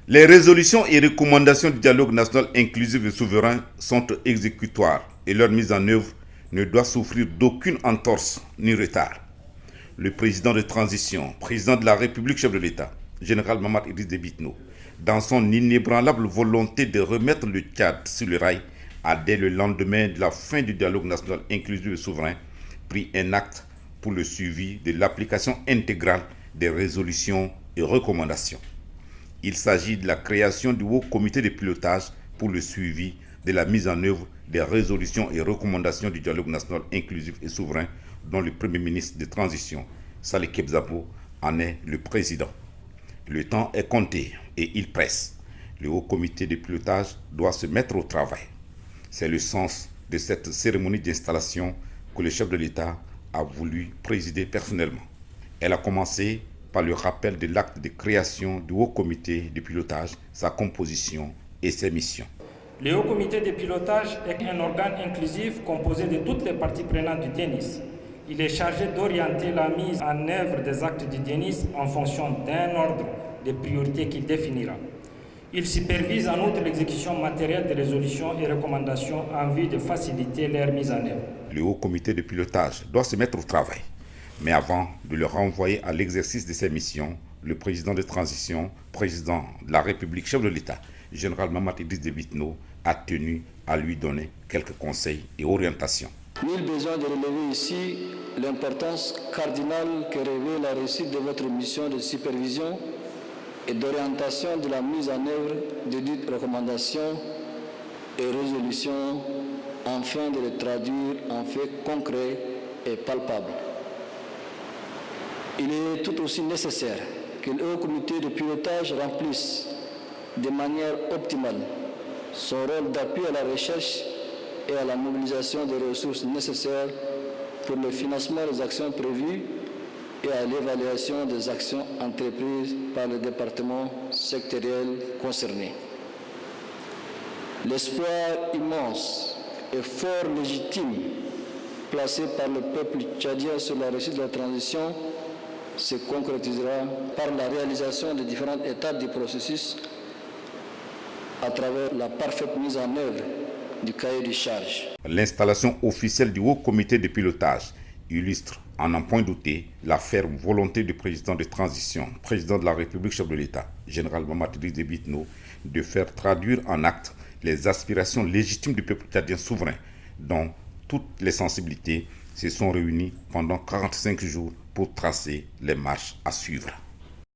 Les résolutions et recommandations du dialogue national inclusif et souverain sont exécutoires et leur mise en œuvre ne doit souffrir d'aucune entorse ni retard. Le président de transition, président de la République, chef de l'État, général Mamad Idriss Déby Itno, dans son inébranlable volonté de remettre le Tchad sur le rail, a dès le lendemain de la fin du dialogue national inclusif et souverain pris un acte pour le suivi de l'application intégrale des résolutions et recommandations. Il s'agit de la création du Haut Comité de pilotage pour le suivi de la mise en œuvre des résolutions et recommandations du dialogue national inclusif et souverain dont le Premier ministre de transition, Salih Kebzabo, en est le président. Le temps est compté et il presse. Le Haut Comité de pilotage doit se mettre au travail. C'est le sens de cette cérémonie d'installation que le chef de l'État a voulu présider personnellement. Elle a commencé par le rappel de l'acte de création du Haut Comité de pilotage, sa composition et ses missions. Le Haut Comité de pilotage est un organe inclusif composé de toutes les parties prenantes du DENIS. Il est chargé d'orienter la mise en œuvre des actes du DENIS en fonction d'un ordre de priorités qu'il définira. Il supervise en outre l'exécution matérielle des résolutions et recommandations en vue de faciliter leur mise en œuvre. Le Haut Comité de pilotage doit se mettre au travail. Mais avant de le renvoyer à l'exercice de ses missions, le président de transition, président de la République, chef de l'État, général Mamad Idriss Déby Itno, a tenu à lui donner quelques conseils et orientations. Nul besoin de relever ici l'importance cardinale que revêt la réussite de votre mission de supervision et d'orientation de la mise en œuvre de dites recommandations et résolutions afin de les traduire en faits concrets et palpables. Il est tout aussi nécessaire que le Haut Comité de pilotage remplisse de manière optimale son rôle d'appui à la recherche et à la mobilisation des ressources nécessaires pour le financement des actions prévues et à l'évaluation des actions entreprises par les départements sectoriels concernés. L'espoir immense et fort légitime placé par le peuple tchadien sur la réussite de la transition se concrétisera par la réalisation des différentes étapes du processus à travers la parfaite mise en œuvre du cahier de charges. L'installation officielle du Haut Comité de pilotage illustre, en un point douté, la ferme volonté du président de transition, président de la République, chef de l'État, général Mamad Idriss Déby Itno, de faire traduire en actes les aspirations légitimes du peuple tchadien souverain, dont toutes les sensibilités se sont réunies pendant 45 jours pour tracer les marches à suivre.